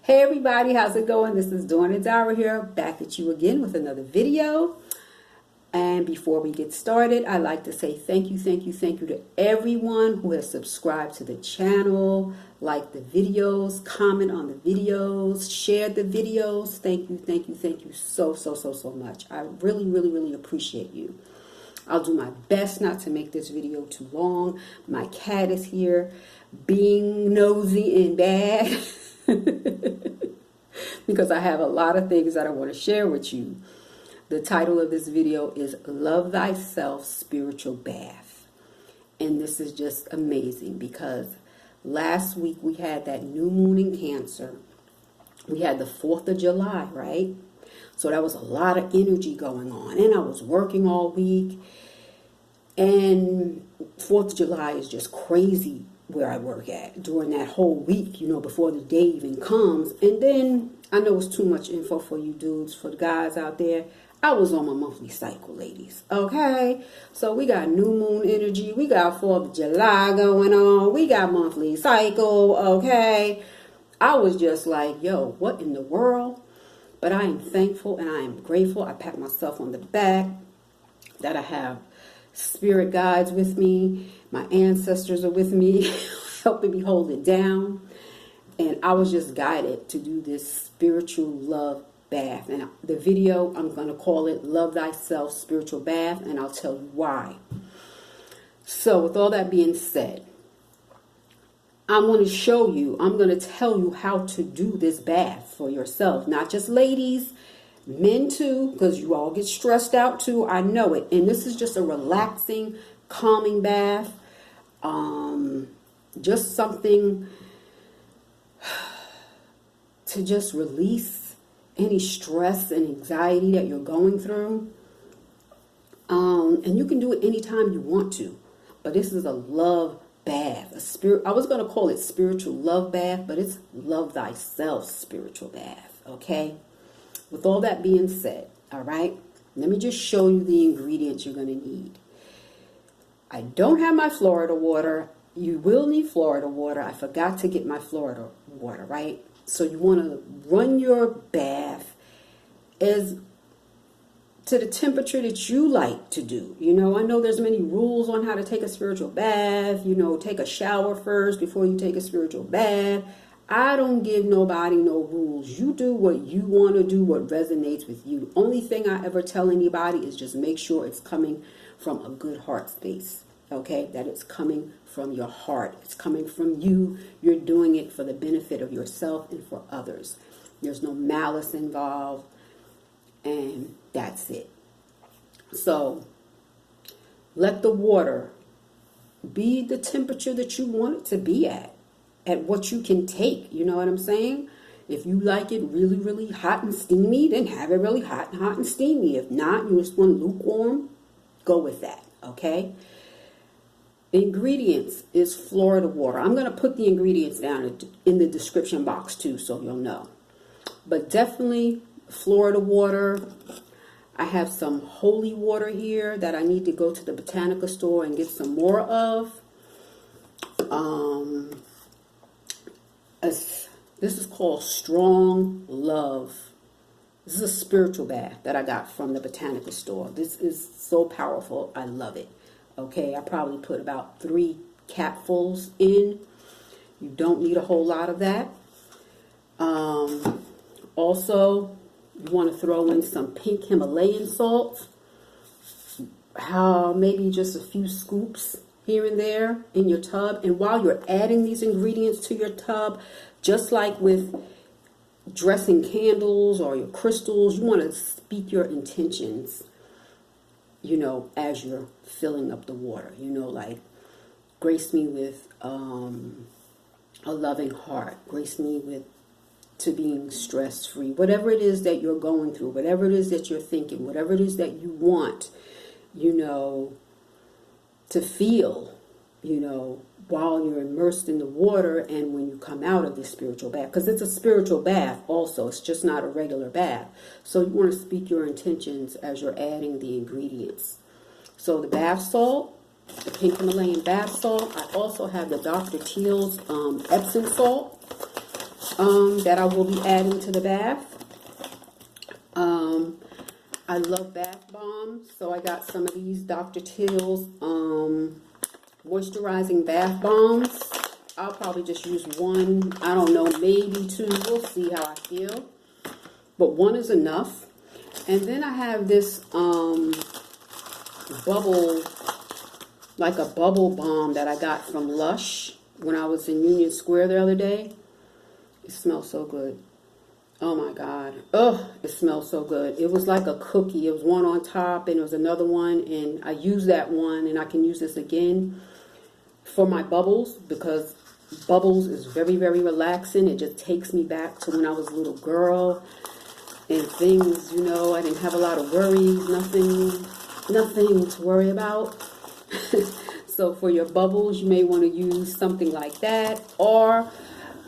Hey everybody, how's it going? This is Dawn and Dara here, back at you again with another video. And before we get started, I'd like to say thank you to everyone who has subscribed to the channel, liked the videos, comment on the videos, shared the videos. Thank you so much. I really appreciate you. I'll do my best not to make this video too long. My cat is here being nosy and bad. Because I have a lot of things that I want to share with you. The title of this video is Love Thyself Spiritual Bath. And this is just amazing because last week we had that new moon in Cancer. We had the 4th of July, right? So that was a lot of energy going on. And I was working all week. And 4th of July is just crazy where I work at during that whole week, you know, before the day even comes. And then I know it's too much info for you dudes, for the guys out there. I was on my monthly cycle, ladies. Okay, so we got new moon energy, we got 4th of July going on, we got monthly cycle. Okay, I was just like, yo, what in the world? But I am thankful and I am grateful. I pat myself on the back that I have spirit guides with me. My ancestors are with me, helping me hold it down. And I was just guided to do this spiritual love bath. And the video, I'm going to call it Love Thyself Spiritual Bath. And I'll tell you why. So with all that being said, I'm going to show you, I'm going to tell you how to do this bath for yourself. Not just ladies, men too, because you all get stressed out too. I know it. And this is just a relaxing, calming bath. Just something to just release any stress and anxiety that you're going through. And you can do it anytime you want to. But this is a love bath. I was going to call it spiritual love bath, but it's Love Thyself Spiritual Bath. Okay? With all that being said, all right, let me just show you the ingredients you're going to need. I don't have my Florida water. You will need Florida water. I forgot to get my Florida water, right? So you want to run your bath as to the temperature that you like to do. You know, I know there's many rules on how to take a spiritual bath. You know, take a shower first before you take a spiritual bath. I don't give nobody no rules. You do what you want to do, what resonates with you. The only thing I ever tell anybody is just make sure it's coming from a good heart space. Okay, that it's coming from your heart. It's coming from you. You're doing it for the benefit of yourself and for others. There's no malice involved. And that's it. So let the water be the temperature that you want it to be at what you can take. You know what I'm saying? If you like it really hot and steamy, then have it really hot and steamy. If not, you just want lukewarm, go with that. Okay? The ingredients is Florida water. I'm going to put the ingredients down in the description box too, so you'll know. But definitely Florida water. I have some holy water here that I need to go to the botanical store and get some more of. This is called Strong Love. This is a spiritual bath that I got from the botanical store. This is so powerful. I love it. Okay, I probably put about 3 capfuls in. You don't need a whole lot of that. Also, you want to throw in some pink Himalayan salt. Maybe just a few scoops here and there in your tub. And while you're adding these ingredients to your tub, just like with dressing candles or your crystals, you want to speak your intentions, you know, as you're filling up the water. You know, like, grace me with a loving heart. Grace me with to being stress-free. Whatever it is that you're going through, whatever it is that you're thinking, whatever it is that you want, you know, to feel, you know, while you're immersed in the water and when you come out of this spiritual bath. Because it's a spiritual bath also. It's just not a regular bath. So you want to speak your intentions as you're adding the ingredients. So the bath salt, the pink Himalayan bath salt. I also have the Dr. Teals Epsom salt. that I will be adding to the bath. I love bath bombs, so I got some of these Dr. Teals moisturizing bath bombs. I'll probably just use one, I don't know, maybe two. We'll see how I feel. But one is enough. And then I have this bubble, like a bubble balm that I got from Lush when I was in Union Square the other day. It smells so good. Oh my God. Oh, it smells so good. It was like a cookie. It was one on top and there was another one. And I used that one and I can use this again for my bubbles because bubbles is very, very relaxing. It just takes me back to when I was a little girl and things, you know, I didn't have a lot of worries, nothing to worry about. So for your bubbles, you may want to use something like that. Or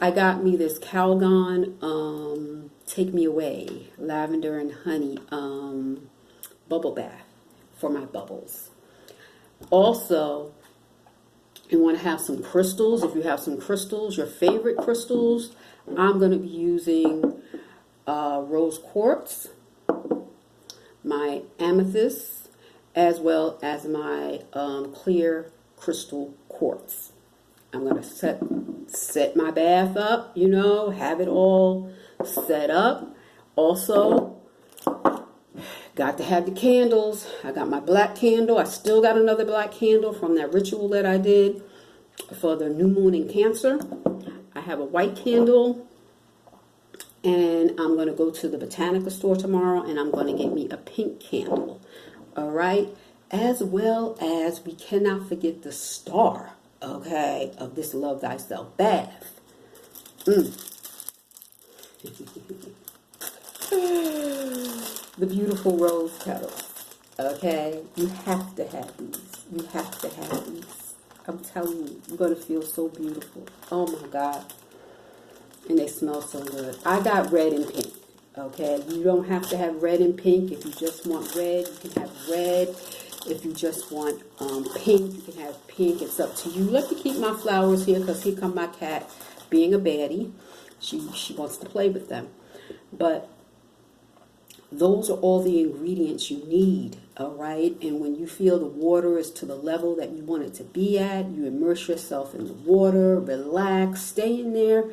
I got me this Calgon Take Me Away Lavender and Honey bubble bath for my bubbles. Also, you want to have some crystals. If you have some crystals, your favorite crystals, I'm going to be using rose quartz, my amethyst, as well as my clear crystal quartz. I'm going to set my bath up, you know, have it all set up. Also, got to have the candles. I got my black candle. I still got another black candle from that ritual that I did for the new moon in Cancer. I have a white candle. And I'm going to go to the Botanica store tomorrow and I'm going to get me a pink candle. All right. As well as we cannot forget the star, okay, of this Love Thyself bath. The beautiful rose petals. Okay. You have to have these. You have to have these. I'm telling you, you're going to feel so beautiful. Oh my God. And they smell so good. I got red and pink, okay? You don't have to have red and pink. If you just want red, you can have red. If you just want pink, you can have pink. It's up to you. Let me keep my flowers here because here come my cat being a baddie. She wants to play with them. But those are all the ingredients you need, all right? And when you feel the water is to the level that you want it to be at, you immerse yourself in the water, relax, stay in there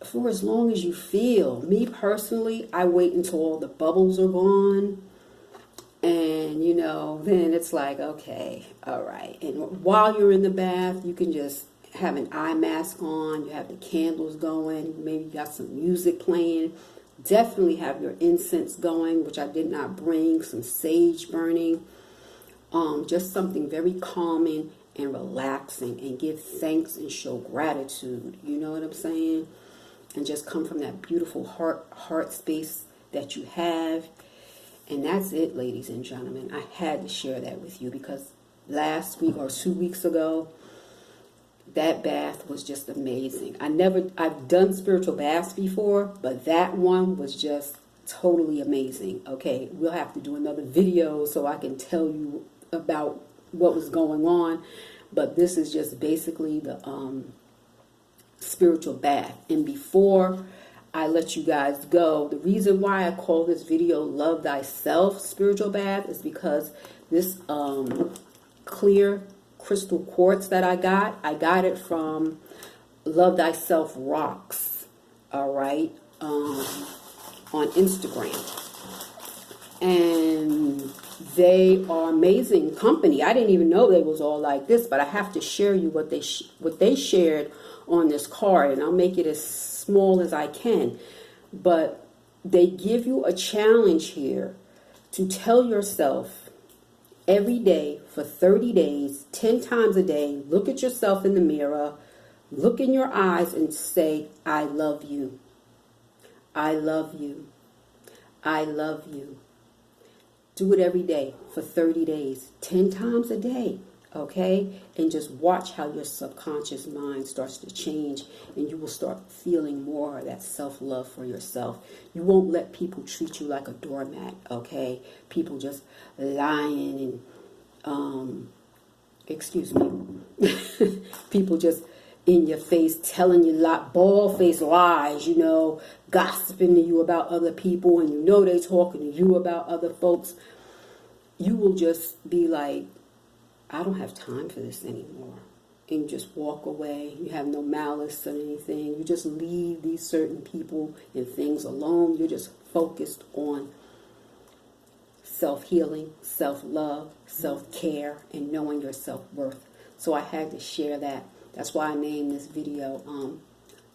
for as long as you feel. Me personally, I wait until all the bubbles are gone. And, you know, then it's like, okay, all right. And while you're in the bath, you can just have an eye mask on. You have the candles going. Maybe you got some music playing. Definitely have your incense going, which I did not bring. Some sage burning. Just something very calming and relaxing. And give thanks and show gratitude. You know what I'm saying? And just come from that beautiful heart space that you have. And that's it, ladies and gentlemen. I had to share that with you because last week or 2 weeks ago, that bath was just amazing. I've done spiritual baths before, but that one was just totally amazing. Okay, we'll have to do another video so I can tell you about what was going on. But this is just basically the spiritual bath. And before I let you guys go, the reason why I call this video Love Thyself Spiritual Bath is because this clear crystal quartz that I got it from Love Thyself Rocks, all right, on Instagram. And they are amazing company. I didn't even know they was all like this, but I have to share you what they shared on this card, and I'll make it as small as I can. But they give you a challenge here to tell yourself every day for 30 days, 10 times a day, look at yourself in the mirror, look in your eyes and say, I love you. I love you. I love you. Do it every day for 30 days, 10 times a day. Okay, and just watch how your subconscious mind starts to change, and you will start feeling more of that self-love for yourself. You won't let people treat you like a doormat. Okay, people just lying and excuse me, people just in your face, telling you bald-faced lies, you know, gossiping to you about other people, and you know they talking to you about other folks, you will just be like, I don't have time for this anymore. And you just walk away. You have no malice or anything. You just leave these certain people and things alone. You're just focused on self-healing, self-love, self-care, and knowing your self-worth. So I had to share that. That's why I named this video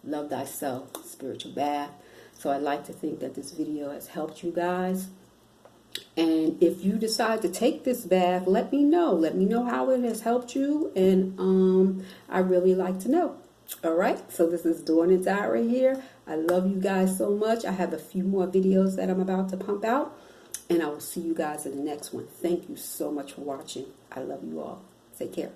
Love Thyself, Spiritual Bath. So I'd like to think that this video has helped you guys. And if you decide to take this bath, let me know. Let me know how it has helped you. And I really like to know. All right. So this is Dawn and Tyra here. I love you guys so much. I have a few more videos that I'm about to pump out. And I will see you guys in the next one. Thank you so much for watching. I love you all. Take care.